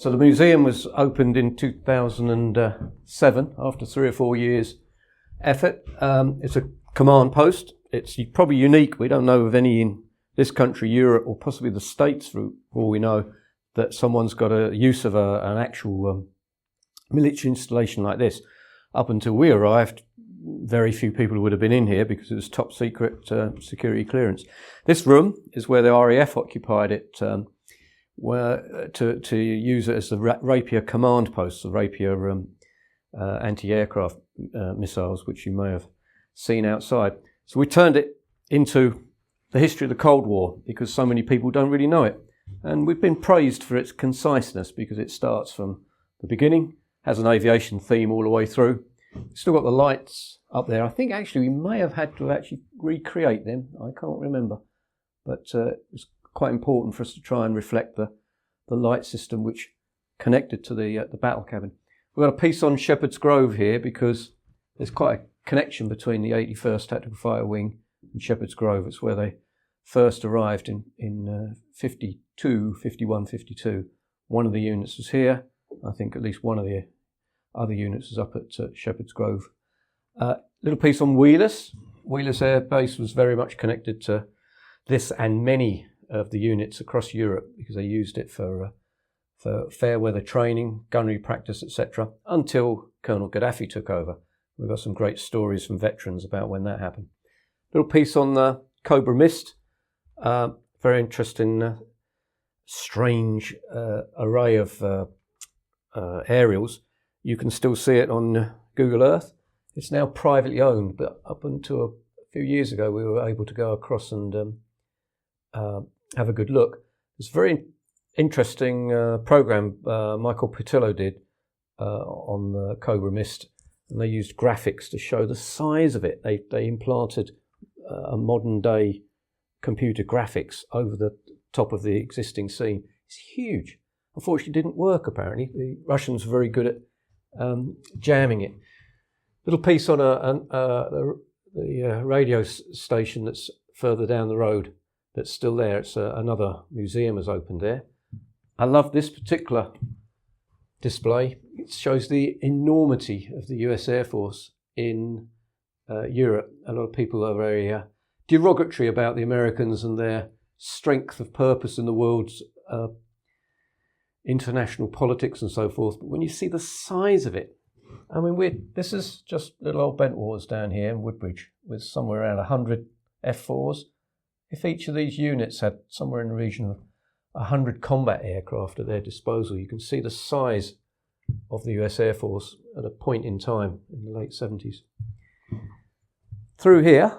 So the museum was opened in 2007 after 3 or 4 years effort. It's a command post. It's probably unique. We don't know of any in this country, Europe, or possibly the States, for all we know, that someone's got a use of an actual military installation like this. Up until we arrived, very few people would have been in here because it was top secret security clearance. This room is where the RAF occupied it, to use it as the Rapier command post, the Rapier anti-aircraft missiles, which you may have seen outside. So we turned it into the history of the Cold War because so many people don't really know it. And we've been praised for its conciseness because it starts from the beginning, has an aviation theme all the way through. Still got the lights up there. I think actually we may have had to actually recreate them. I can't remember. But it was quite important for us to try and reflect the light system which connected to the battle cabin. We've got a piece on Shepherd's Grove here because there's quite a connection between the 81st Tactical Fighter Wing and Shepherd's Grove. It's where they first arrived in 52, 51, 52. One of the units was here. I think at least one of the other units was up at Shepherd's Grove. Little piece on Wheelers. Wheelers Air Base was very much connected to this and many of the units across Europe because they used it for fair weather training, gunnery practice, etc. until Colonel Gaddafi took over. We've got some great stories from veterans about when that happened. Little piece on the Cobra Mist. Very interesting, strange array of aerials. You can still see it on Google Earth. It's now privately owned, but up until a few years ago, we were able to go across and have a good look. It's a very interesting program Michael Petillo did on the Cobra Mist, and they used graphics to show the size of it. They implanted a modern day computer graphics over the top of the existing scene. It's huge. Unfortunately, it didn't work apparently. The Russians were very good at jamming it. Little piece on the radio station that's further down the road that's still there. It's another museum has opened there. I love this particular display. It shows the enormity of the US Air Force in Europe. A lot of people are very derogatory about the Americans and their strength of purpose in the world's international politics and so forth. But when you see the size of it, I mean, this is just little old Bentwaters down here in Woodbridge with somewhere around 100 F4s. If each of these units had somewhere in the region of 100 combat aircraft at their disposal, you can see the size of the US Air Force at a point in time in the late 70s. Through here,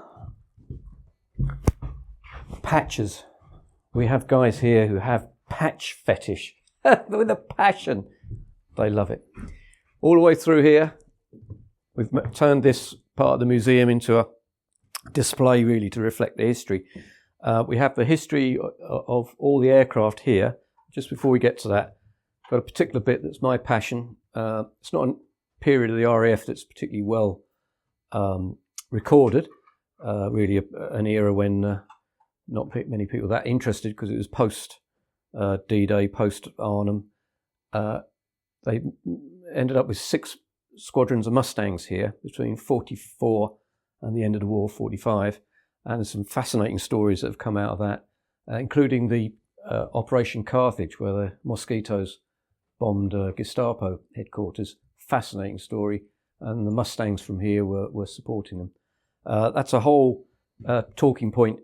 patches. We have guys here who have patch fetish with a passion. They love it. All the way through here, we've turned this part of the museum into a display really to reflect the history. We have the history of all the aircraft here. Just before we get to that, I've got a particular bit that's my passion. It's not a period of the RAF that's particularly well recorded. Really an era when not many people were that interested because it was post D-Day, post Arnhem. They ended up with 6 squadrons of Mustangs here between 44 and the end of the war, 45. And there's some fascinating stories that have come out of that, including the Operation Carthage, where the Mosquitoes bombed Gestapo headquarters. Fascinating story. And the Mustangs from here were supporting them. That's a whole talking point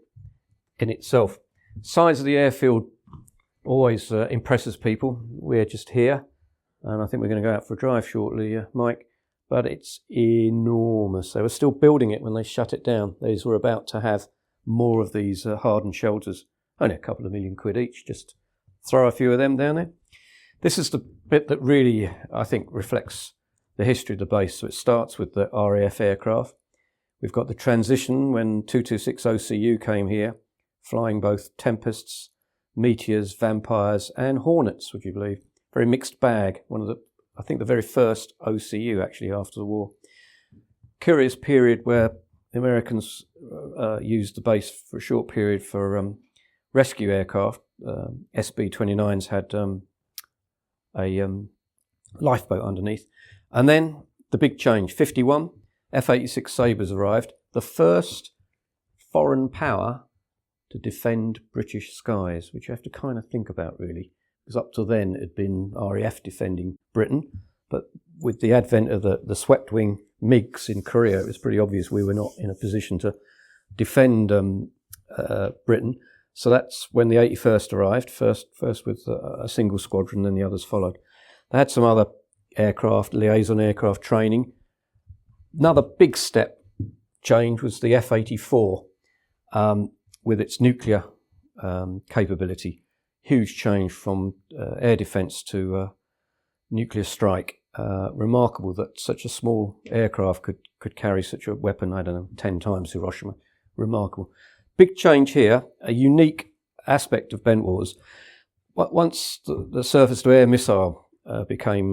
in itself. Size of the airfield always impresses people. We're just here, and I think we're going to go out for a drive shortly, Mike. But it's enormous. They were still building it when they shut it down. They were about to have more of these hardened shelters. Only a couple of million quid each. Just throw a few of them down there. This is the bit that really, I think, reflects the history of the base. So it starts with the RAF aircraft. We've got the transition when 226 OCU came here, flying both Tempests, Meteors, Vampires and Hornets, would you believe? Very mixed bag. I think the very first OCU actually after the war. Curious period where the Americans used the base for a short period for rescue aircraft. SB-29s had a lifeboat underneath. And then the big change, 51, F-86 Sabres arrived, the first foreign power to defend British skies, which you have to kind of think about, really, because up till then it had been RAF defending Britain, but with the advent of the swept-wing MiGs in Korea, it was pretty obvious we were not in a position to defend Britain. So that's when the 81st arrived, first with a single squadron, then the others followed. They had some other aircraft, liaison aircraft training. Another big step change was the F-84 with its nuclear capability. Huge change from air defence to nuclear strike. Remarkable that such a small aircraft could carry such a weapon, 10 times Hiroshima. Remarkable. Big change here, a unique aspect of Bentwaters. Once the surface-to-air missile became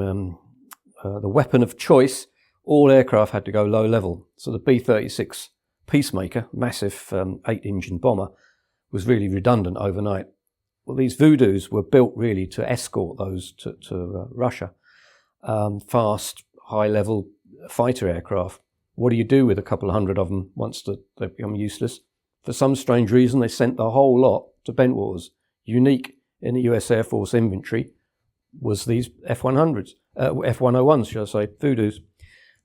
the weapon of choice, all aircraft had to go low level. So the B-36 Peacemaker, massive 8-engine bomber, was really redundant overnight. Well, these Voodoos were built really to escort those to Russia. Fast, high-level fighter aircraft. What do you do with a couple of hundred of them once they become useless? For some strange reason, they sent the whole lot to Bentwaters. Unique in the US Air Force inventory was these F-100s, F-101s, should I say, Voodoos.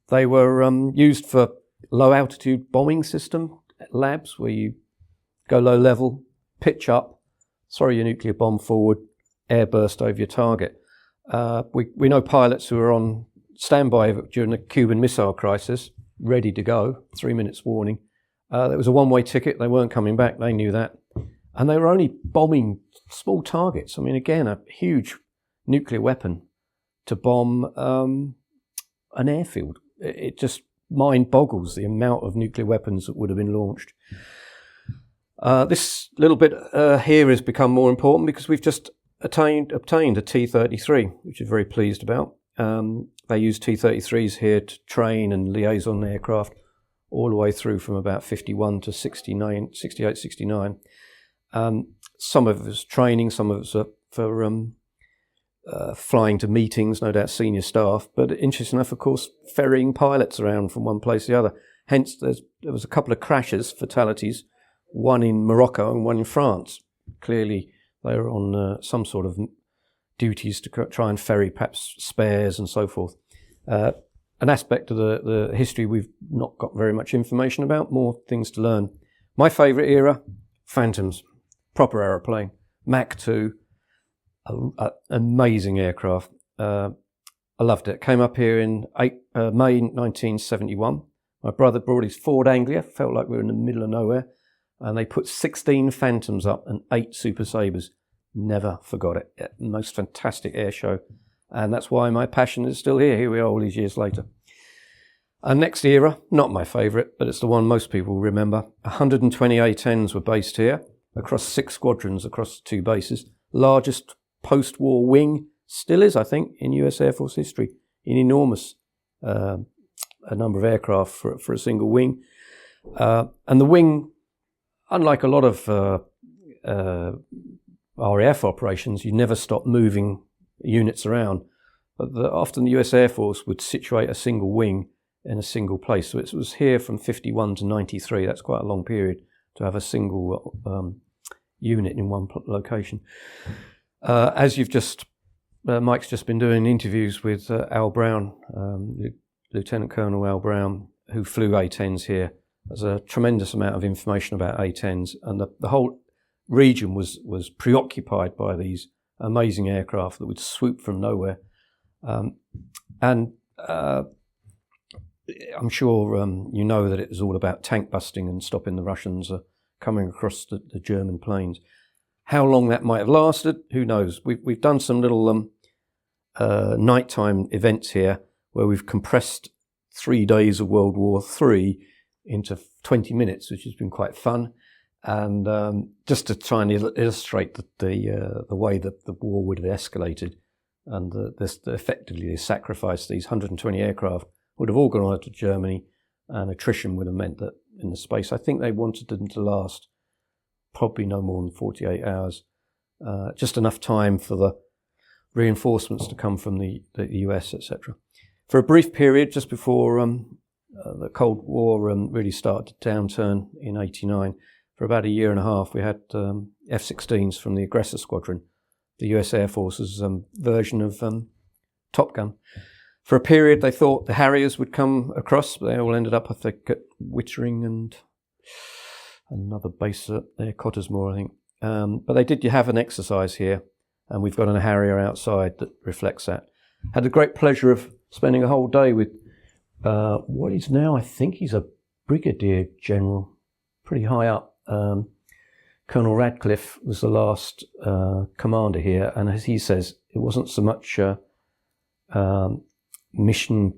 They were used for low-altitude bombing system labs, where you go low level, pitch up, throw your nuclear bomb forward, airburst over your target. We know pilots who were on standby during the Cuban Missile Crisis, ready to go, 3 minutes warning. There was a one-way ticket. They weren't coming back. They knew that. And they were only bombing small targets. I mean, again, a huge nuclear weapon to bomb an airfield. It just mind boggles the amount of nuclear weapons that would have been launched. This little bit here has become more important because we've just obtained a T-33, which we're very pleased about. They use T-33s here to train and liaison aircraft all the way through from about 51 to 68, 69. Some of it was training, some of it was for flying to meetings, no doubt senior staff, but interesting enough, of course, ferrying pilots around from one place to the other. Hence, there was a couple of crashes, fatalities, one in Morocco and one in France. Clearly, they were on some sort of duties to try and ferry perhaps spares and so forth. An aspect of the history we've not got very much information about, more things to learn. My favourite era, Phantoms, proper aeroplane, Mach 2, amazing aircraft. I loved it. Came up here in May 1971. My brother brought his Ford Anglia, felt like we were in the middle of nowhere, and they put 16 Phantoms up and 8 Super Sabres. Never forgot it. Most fantastic air show. And that's why my passion is still here. Here we are all these years later. And next era, not my favourite, but it's the one most people remember. 120 A-10s were based here across 6 squadrons across 2 bases. Largest post-war wing, still is, I think, in US Air Force history. An enormous a number of aircraft for a single wing. And the wing, unlike a lot of RAF operations, you never stop moving units around. But often the US Air Force would situate a single wing in a single place. So it was here from 51 to 93. That's quite a long period to have a single unit in one location. As you've just, Mike's just been doing interviews with Al Brown, Lieutenant Colonel Al Brown, who flew A-10s here. There's a tremendous amount of information about A-10s, and the whole region was preoccupied by these amazing aircraft that would swoop from nowhere. And I'm sure you know that it was all about tank busting and stopping the Russians coming across the German planes. How long that might have lasted, who knows? We've done some little nighttime events here where we've compressed 3 days of World War III into 20 minutes, which has been quite fun. And just to try and illustrate the way that the war would have escalated, and effectively the sacrifice, these 120 aircraft would have all gone on to Germany, and attrition would have meant that in the space, I think they wanted them to last probably no more than 48 hours, just enough time for the reinforcements to come from the US, etc. For a brief period, just before the Cold War really started to downturn in '89, for about a year and a half, we had F-16s from the aggressor squadron, the US Air Force's version of Top Gun. For a period, they thought the Harriers would come across, but they all ended up, I think, at Wittering and another base up there, Cottesmore, I think. But they did have an exercise here, and we've got a Harrier outside that reflects that. Had the great pleasure of spending a whole day with what is now, I think he's a brigadier general, pretty high up. Colonel Radcliffe was the last commander here, and as he says, it wasn't so much mission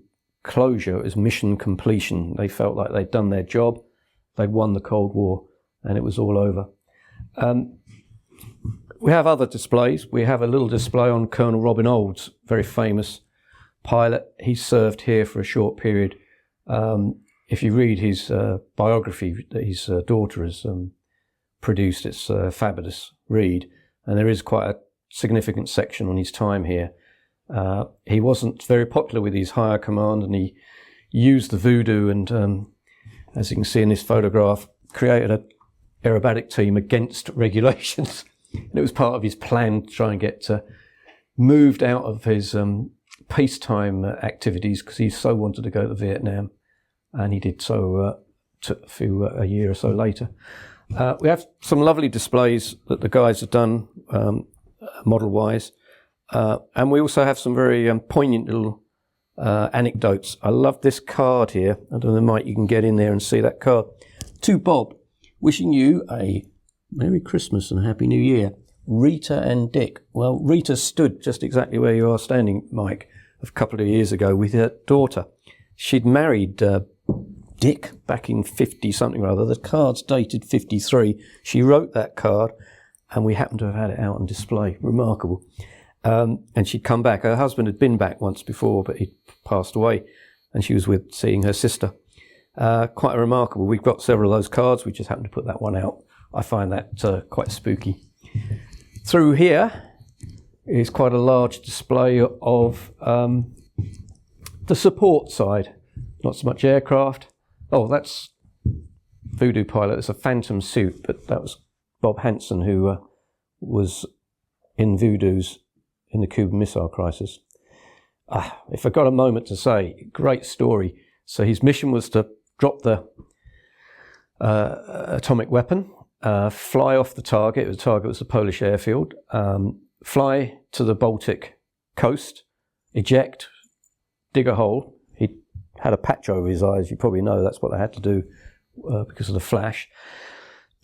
closure as mission completion. They felt like they'd done their job, they'd won the Cold War, and it was all over. We have other displays. We have a little display on Colonel Robin Olds, very famous pilot. He served here for a short period. If you read his biography that his daughter has produced, it's a fabulous read, and there is quite a significant section on his time here. He wasn't very popular with his higher command, and he used the voodoo and, as you can see in this photograph, created an aerobatic team against regulations. And it was part of his plan to try and get moved out of his peacetime activities, because he so wanted to go to Vietnam, and he did so a year or so later. We have some lovely displays that the guys have done model-wise, and we also have some very poignant little anecdotes. I love this card here. I don't know, Mike, you can get in there and see that card. To Bob, wishing you a Merry Christmas and Happy New Year. Rita and Dick. Well, Rita stood just exactly where you are standing, Mike, a couple of years ago with her daughter. She'd married Dick back in 50-something or other. The card's dated 53. She wrote that card, and we happened to have had it out on display. Remarkable. And she'd come back. Her husband had been back once before, but he'd passed away, and she was seeing her sister. Quite remarkable. We've got several of those cards. We just happened to put that one out. I find that quite spooky. Through here is quite a large display of the support side. Not so much aircraft. Oh, that's Voodoo pilot. It's a Phantom suit, but that was Bob Hansen, who was in Voodoo's in the Cuban Missile Crisis. If I got a moment to say, great story. So his mission was to drop the atomic weapon, fly off the target. The target was the Polish airfield. Fly to the Baltic coast, eject, dig a hole. He had a patch over his eyes. You probably know that's what they had to do because of the flash.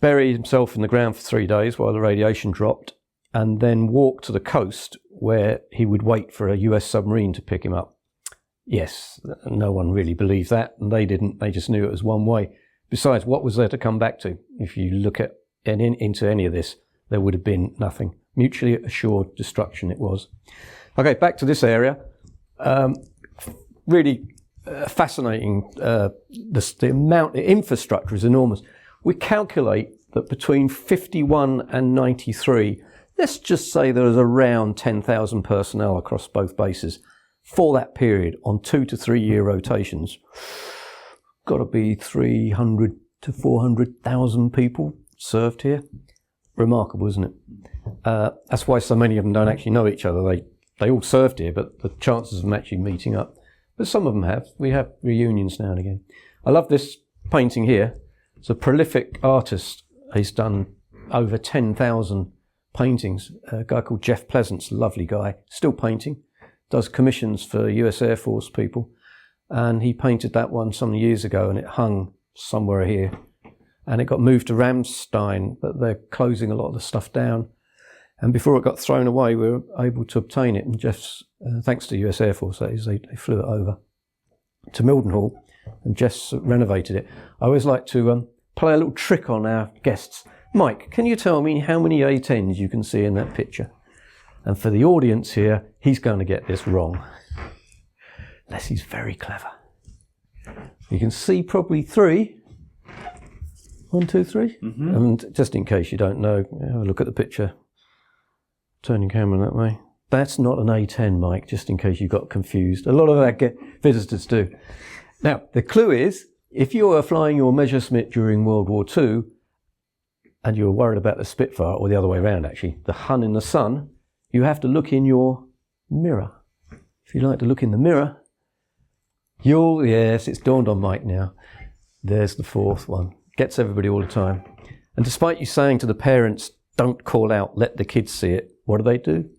Bury himself in the ground for 3 days while the radiation dropped, and then walk to the coast where he would wait for a US submarine to pick him up. Yes, no one really believed that, and they didn't. They just knew it was one way. Besides, what was there to come back to? If you look at into any of this, there would have been nothing. Mutually assured destruction it was. Okay, back to this area. Really fascinating. The infrastructure is enormous. We calculate that between 51 and 93, let's just say there was around 10,000 personnel across both bases for that period on 2 to 3 year rotations. Got to be 300 to 400,000 people served here. Remarkable, isn't it? That's why so many of them don't actually know each other. They all served here, but the chances of them actually meeting up. But some of them have. We have reunions now and again. I love this painting here. It's a prolific artist. He's done over 10,000 paintings. A guy called Jeff Pleasance, lovely guy, still painting. Does commissions for US Air Force people. And he painted that one some years ago, and it hung somewhere here. And it got moved to Ramstein, but they're closing a lot of the stuff down. And before it got thrown away, we were able to obtain it. And Jeff's, thanks to US Air Force, that is, they flew it over to Mildenhall, and Jeff's renovated it. I always like to play a little trick on our guests. Mike, can you tell me how many A10s you can see in that picture? And for the audience here, he's going to get this wrong. Unless he's very clever. You can see probably 3. 1, 2, 3. Mm-hmm. And just in case you don't know, have a look at the picture. Turn your camera that way. That's not an A10, Mike, just in case you got confused. A lot of our visitors do. Now, the clue is, if you were flying your Messerschmitt during World War II, and you were worried about the Spitfire, or the other way around actually, the Hun in the sun, you have to look in your mirror. If you like to look in the mirror, yes, it's dawned on Mike now. There's the fourth one. Gets everybody all the time. And despite you saying to the parents, don't call out, let the kids see it, what do?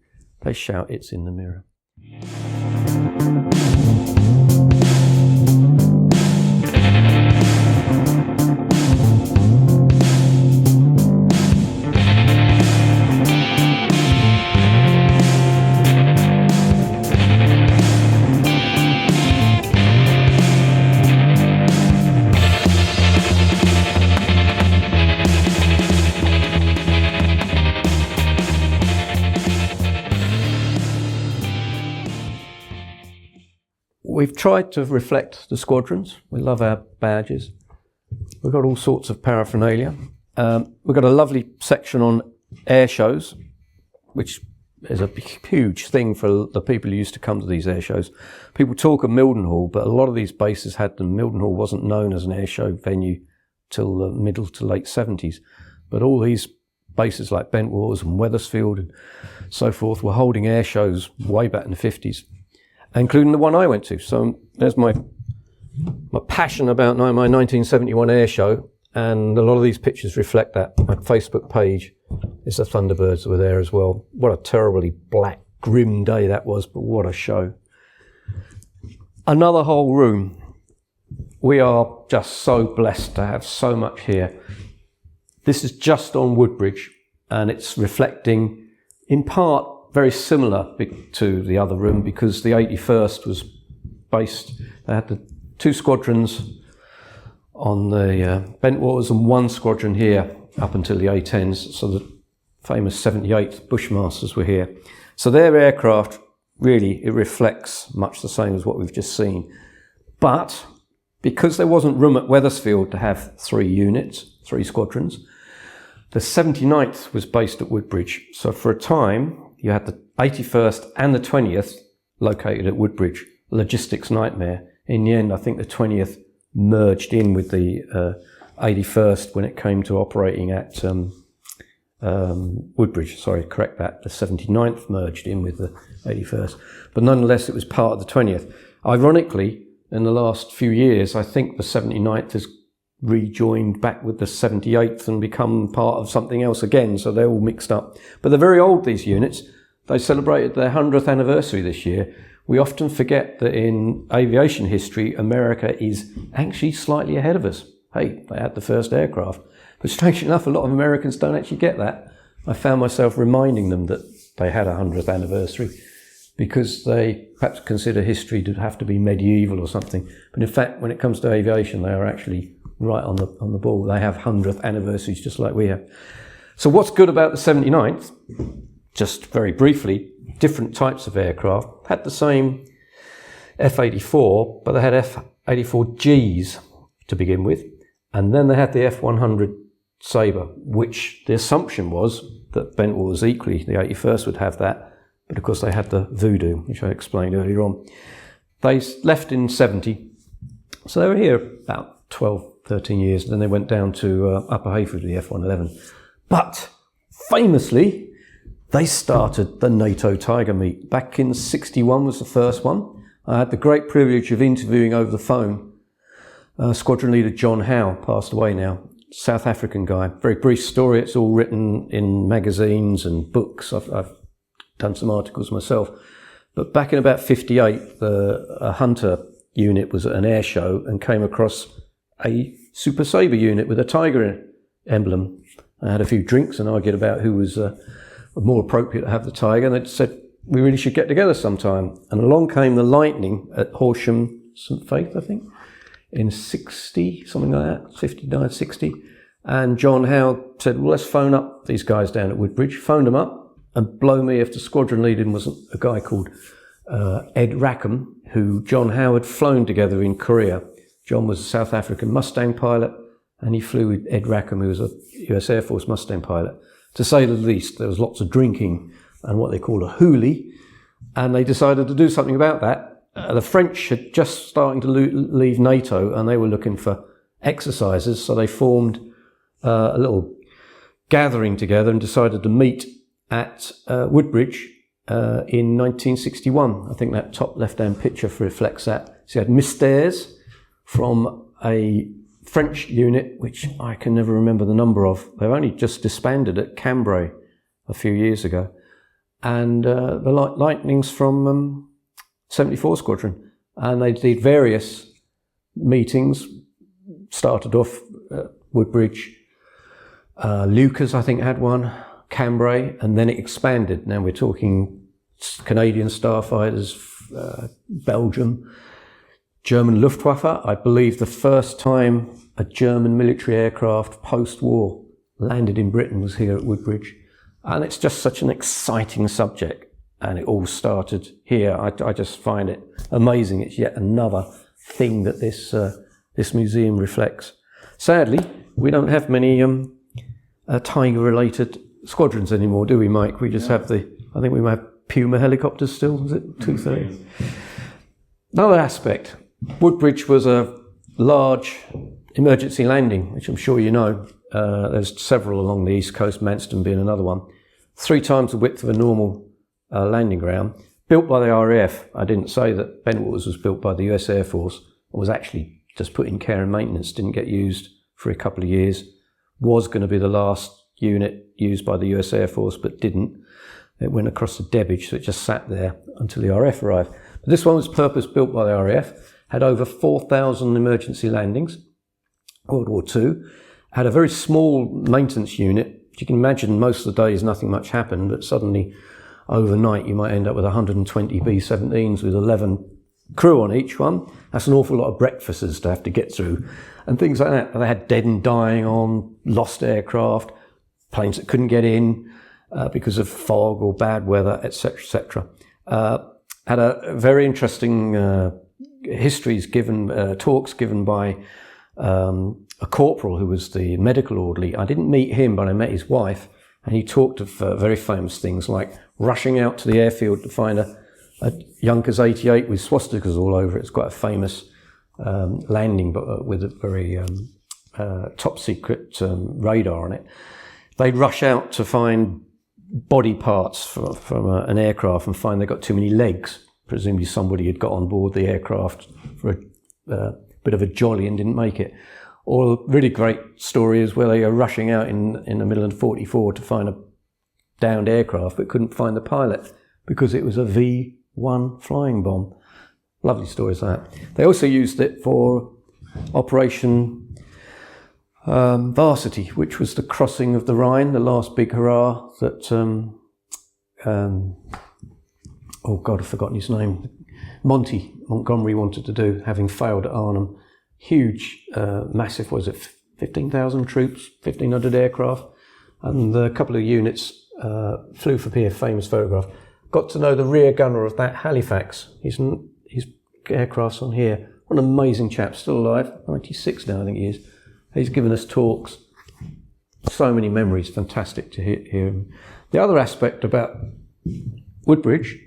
They shout, it's in the mirror. We've tried to reflect the squadrons. We love our badges. We've got all sorts of paraphernalia. We've got a lovely section on air shows, which is a huge thing for the people who used to come to these air shows. People talk of Mildenhall, but a lot of these bases had them. Mildenhall wasn't known as an air show venue till the middle to late 70s. But all these bases like Bentwaters and Wethersfield and so forth were holding air shows way back in the 50s. Including the one I went to. So there's my passion about my 1971 air show, and a lot of these pictures reflect that. My Facebook page is the Thunderbirds that were there as well. What a terribly black, grim day that was, but what a show. Another whole room. We are just so blessed to have so much here. This is just on Woodbridge, and it's reflecting, in part, very similar to the other room, because the 81st was based, they had the two squadrons on the Bentwaters and one squadron here up until the A10s, so the famous 78th Bushmasters were here. So their aircraft, really, it reflects much the same as what we've just seen. But because there wasn't room at Wethersfield to have 3 squadrons, the 79th was based at Woodbridge. So for a time, you had the 81st and the 20th located at Woodbridge. Logistics nightmare. In the end, I think the 20th merged in with the 81st when it came to operating at Woodbridge. Sorry, correct that. The 79th merged in with the 81st. But nonetheless, it was part of the 20th. Ironically, in the last few years, I think the 79th has rejoined back with the 78th and become part of something else again, so they're all mixed up. But they're very old, these units. They celebrated their 100th anniversary this year. We often forget that in aviation history, America is actually slightly ahead of us. Hey, they had the first aircraft. But strangely enough, a lot of Americans don't actually get that. I found myself reminding them that they had a 100th anniversary because they perhaps consider history to have to be medieval or something. But in fact, when it comes to aviation, they are actually right on the ball. They have 100th anniversaries just like we have. So what's good about the 79th? Just very briefly, different types of aircraft had the same F-84, but they had F-84Gs to begin with, and then they had the F-100 Sabre, which the assumption was that Bentwaters equally, the 81st would have that, but of course they had the Voodoo, which I explained earlier on. They left in 70, so they were here about 12, 13 years, and then they went down to Upper Heyford with the F-111. But famously, they started the NATO Tiger Meet. Back in 61 was the first one. I had the great privilege of interviewing over the phone Squadron Leader John Howe, passed away now, South African guy. Very brief story. It's all written in magazines and books. I've done some articles myself. But back in about 58, a Hunter unit was at an air show and came across a Super Sabre unit with a tiger emblem. I had a few drinks and argued about who was more appropriate to have the tiger, and they said, we really should get together sometime. And along came the Lightning at Horsham St Faith, I think, in 60, something like that, 59, 60. And John Howe said, well, let's phone up these guys down at Woodbridge. Phoned them up, and blow me if the squadron leader was a guy called Ed Rackham, who John Howe had flown together in Korea. John was a South African Mustang pilot, and he flew with Ed Rackham, who was a US Air Force Mustang pilot. To say the least, there was lots of drinking and what they call a hoolie, and they decided to do something about that. The French had just starting to leave NATO, and they were looking for exercises, so they formed a little gathering together and decided to meet at Woodbridge in 1961. I think that top left-hand picture reflects that. So you had Mystères from a French unit, which I can never remember the number of. They've only just disbanded at Cambrai a few years ago. And the Lightnings from 74 Squadron. And they did various meetings, started off at Woodbridge. Lucas, I think, had one, Cambrai, and then it expanded. Now we're talking Canadian starfighters, Belgium, German Luftwaffe. I believe the first time a German military aircraft post-war landed in Britain was here at Woodbridge. And it's just such an exciting subject. And it all started here. I just find it amazing. It's yet another thing that this museum reflects. Sadly, we don't have many Tiger-related squadrons anymore, do we, Mike? We just have I think we might have Puma helicopters still. Is it 230? Another aspect. Woodbridge was a large emergency landing, which I'm sure you know. There's several along the east coast, Manston being another one. 3 times the width of a normal landing ground. Built by the RAF. I didn't say that Bentwaters was built by the US Air Force. It was actually just put in care and maintenance, didn't get used for a couple of years. Was going to be the last unit used by the US Air Force, but didn't. It went across the Debbage, so it just sat there until the RAF arrived. But this one was purpose-built by the RAF, had over 4,000 emergency landings, World War II, had a very small maintenance unit. You can imagine most of the days nothing much happened, but suddenly overnight you might end up with 120 B-17s with 11 crew on each one. That's an awful lot of breakfasts to have to get through and things like that. They had dead and dying on, lost aircraft, planes that couldn't get in because of fog or bad weather, etc., etc. Had a very interesting histories given, talks given by a corporal who was the medical orderly. I didn't meet him, but I met his wife, and he talked of very famous things like rushing out to the airfield to find a Junkers 88 with swastikas all over it. It's quite a famous landing, but with a very top secret radar on it. They'd rush out to find body parts from an aircraft and find they got too many legs. Presumably somebody had got on board the aircraft for a bit of a jolly and didn't make it. Or a really great story is where they are rushing out in the middle of 44 to find a downed aircraft but couldn't find the pilot because it was a V-1 flying bomb. Lovely stories like that. They also used it for Operation Varsity, which was the crossing of the Rhine, the last big hurrah that, oh God, I've forgotten his name, Montgomery wanted to do, having failed at Arnhem. Huge, massive, was it 15,000 troops, 1,500 aircraft, and a couple of units flew for Pier, famous photograph. Got to know the rear gunner of that Halifax. His aircraft's on here. What an amazing chap, still alive, 96 now I think he is. He's given us talks. So many memories, fantastic to hear him. The other aspect about Woodbridge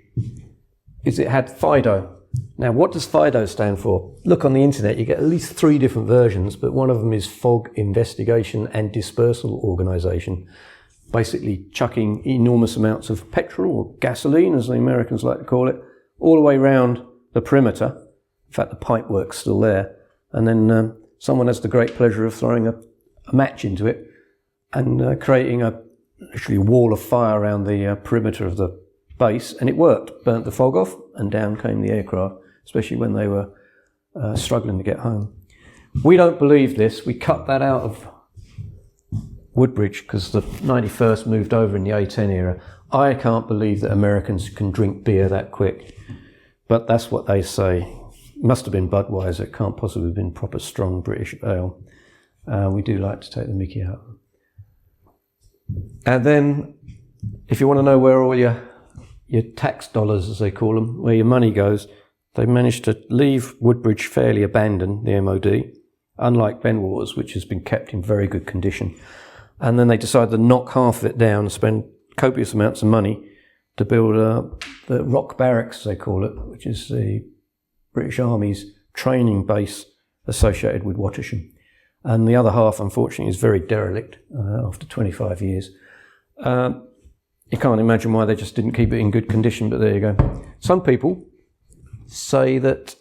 is it had FIDO. Now, what does FIDO stand for? Look on the internet, you get at least 3 different versions, but one of them is Fog Investigation and Dispersal Organisation, basically chucking enormous amounts of petrol, or gasoline, as the Americans like to call it, all the way around the perimeter. In fact, the pipework's still there. And then someone has the great pleasure of throwing a match into it and creating literally a wall of fire around the perimeter of the base, and it worked. Burnt the fog off, and down came the aircraft, especially when they were struggling to get home. We don't believe this. We cut that out of Woodbridge because the 91st moved over in the A-10 era. I can't believe that Americans can drink beer that quick, but that's what they say. Must have been Budweiser. It can't possibly have been proper strong British ale. We do like to take the mickey out. And then, if you want to know where all your tax dollars, as they call them, where your money goes, they managed to leave Woodbridge fairly abandoned, the MOD, unlike Bentwaters, which has been kept in very good condition. And then they decided to knock half of it down and spend copious amounts of money to build the Rock Barracks, they call it, which is the British Army's training base associated with Wattisham. And the other half, unfortunately, is very derelict after 25 years. You can't imagine why they just didn't keep it in good condition, but there you go. Some people say that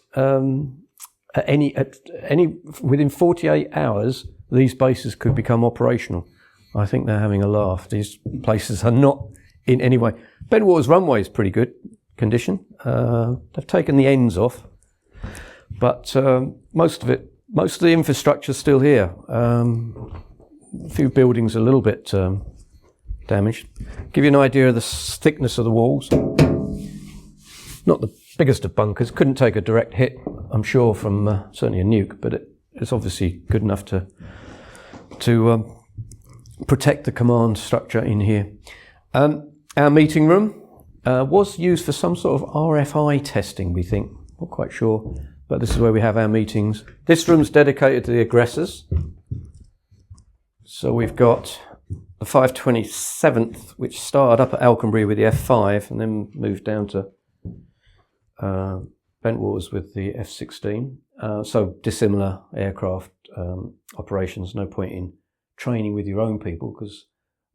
within 48 hours, these bases could become operational. I think they're having a laugh. These places are not in any way. Bentwaters runway is pretty good condition. They've taken the ends off, but most of the infrastructure is still here. A few buildings a little bit damaged. Give you an idea of the thickness of the walls. Not the biggest of bunkers. Couldn't take a direct hit, I'm sure, from certainly a nuke, but it's obviously good enough to protect the command structure in here. Our meeting room was used for some sort of RFI testing, we think. Not quite sure, but this is where we have our meetings. This room's dedicated to the aggressors. So we've got the 527th, which started up at Alconbury with the F5 and then moved down to Bentwaters with the F16. So dissimilar aircraft operations. No point in training with your own people because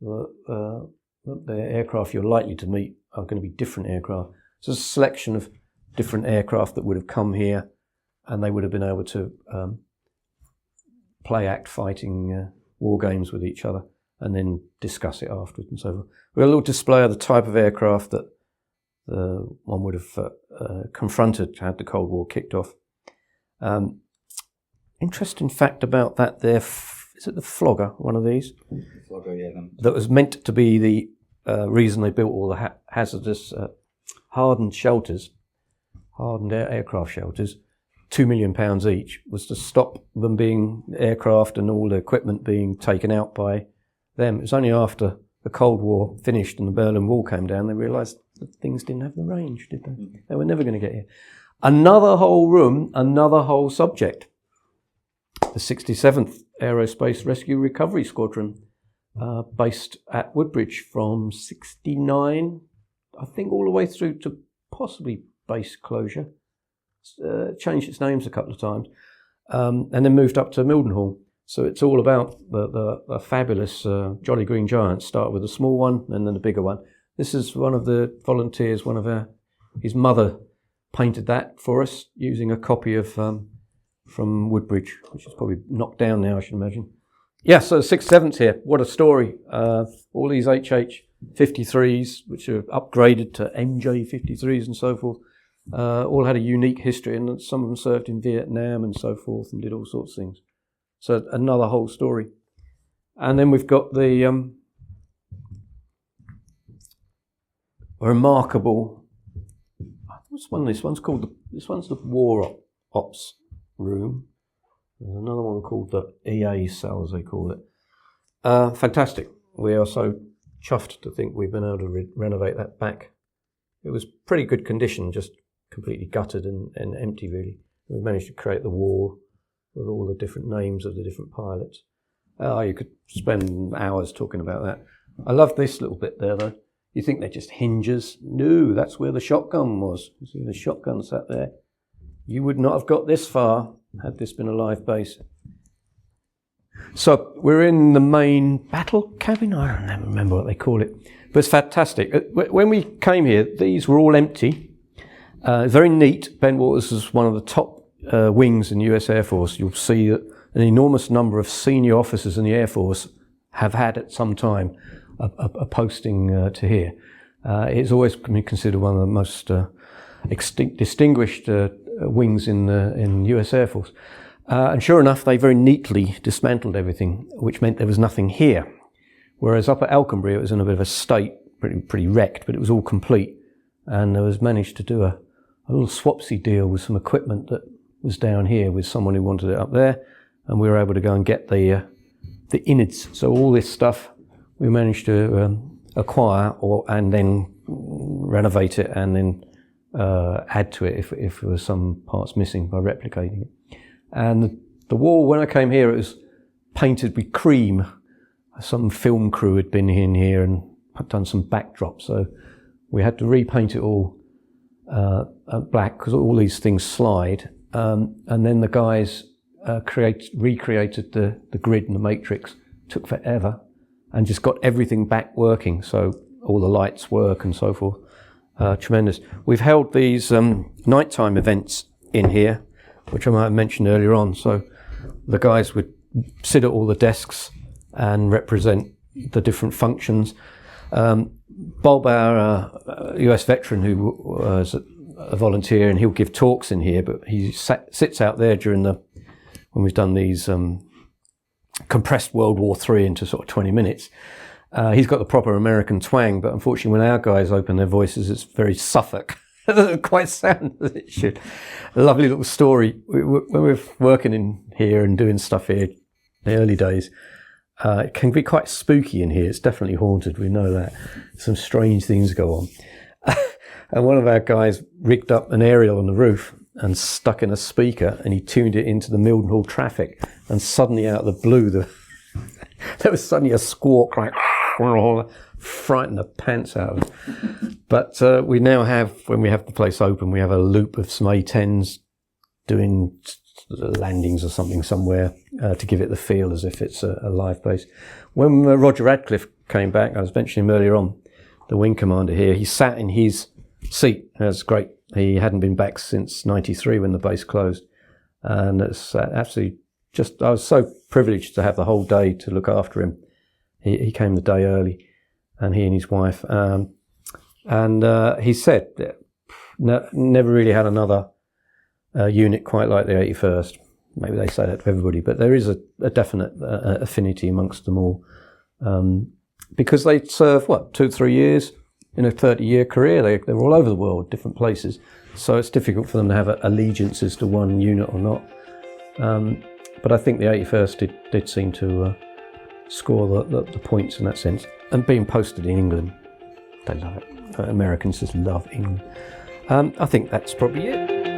the aircraft you're likely to meet are going to be different aircraft. So it's a selection of different aircraft that would have come here and they would have been able to play act fighting war games with each other and then discuss it afterwards and so forth. We have a little display of the type of aircraft that one would have confronted had the Cold War kicked off. Interesting fact about that there, is it the Flogger, one of these? Flogger, yeah. That was meant to be the reason they built all the hazardous hardened shelters, hardened aircraft shelters, £2 million each, was to stop them being aircraft and all the equipment being taken out by them. It was only after the Cold War finished and the Berlin Wall came down they realised that things didn't have the range, did they? Mm-hmm. They were never going to get here. Another whole room, another whole subject. The 67th Aerospace Rescue Recovery Squadron, based at Woodbridge from 69, I think all the way through to possibly base closure. Changed its names a couple of times, and then moved up to Mildenhall. So it's all about the fabulous Jolly Green Giants. Start with a small one and then the bigger one. This is one of the volunteers, his mother painted that for us using a copy of from Woodbridge, which is probably knocked down now, I should imagine. Yeah, so the 67th here, what a story. All these HH-53s, which are upgraded to MJ-53s and so forth, all had a unique history, and some of them served in Vietnam and so forth and did all sorts of things. So another whole story. And then we've got the remarkable, what's one of this? This one's the War Ops room. There's another one called the EA cell, as they call it. Fantastic. We are so chuffed to think we've been able to renovate that back. It was pretty good condition, just completely gutted and empty, really. We managed to create the wall with all the different names of the different pilots. You could spend hours talking about that. I love this little bit there, though. You think they're just hinges. No, that's where the shotgun was. You see the shotgun sat there. You would not have got this far had this been a live base. So we're in the main battle cabin. I don't never remember what they call it, but it's fantastic. When we came here, these were all empty. Very neat. Bentwaters is one of the top wings in the US Air Force. You'll see that an enormous number of senior officers in the Air Force have had at some time a posting to here. It's always been considered one of the most distinguished wings in the US Air Force. And sure enough, they very neatly dismantled everything, which meant there was nothing here. Whereas up at Alconbury, it was in a bit of a state, pretty wrecked, but it was all complete. And there was managed to do a little swapsy deal with some equipment that was down here with someone who wanted it up there. And we were able to go and get the innards. So all this stuff we managed to acquire and then renovate it and then add to it if there were some parts missing by replicating it. And the wall, when I came here, it was painted with cream. Some film crew had been in here and had done some backdrops. So We had to repaint it all black because all these things slide. And then the guys recreated the grid and the matrix. Took forever, and just got everything back working. So all the lights work and so forth. Tremendous. We've held these nighttime events in here, which I might have mentioned earlier on. So the guys would sit at all the desks and represent the different functions. Bob, our US veteran who was a volunteer, and he'll give talks in here, but he sits out there when we've done these compressed World War III into sort of 20 minutes. He's got the proper American twang, but unfortunately when our guys open their voices, it's very Suffolk. It doesn't quite sound as it should. A lovely little story. When we're working in here and doing stuff here in the early days, it can be quite spooky in here. It's definitely haunted, we know that. Some strange things go on. And one of our guys rigged up an aerial on the roof and stuck in a speaker, and he tuned it into the Mildenhall traffic, and suddenly out of the blue there was suddenly a squawk, like frightened the pants out of it. But we now have, when we have the place open, we have a loop of some A-10s doing landings or something somewhere to give it the feel as if it's a live base. When Roger Radcliffe came back, I was mentioning him earlier on, the wing commander here, he sat in his seat. That's great. He hadn't been back since 93 when the base closed. And it's absolutely I was so privileged to have the whole day to look after him. He came the day early, and he and his wife. He said never really had another unit quite like the 81st. Maybe they say that to everybody, but there is a definite affinity amongst them all. Because they serve, 2-3 years in a 30-year career. They're all over the world, different places. So it's difficult for them to have allegiances to one unit or not. But I think the 81st did seem to score the points in that sense. And being posted in England, they love it. Americans just love England. I think that's probably it.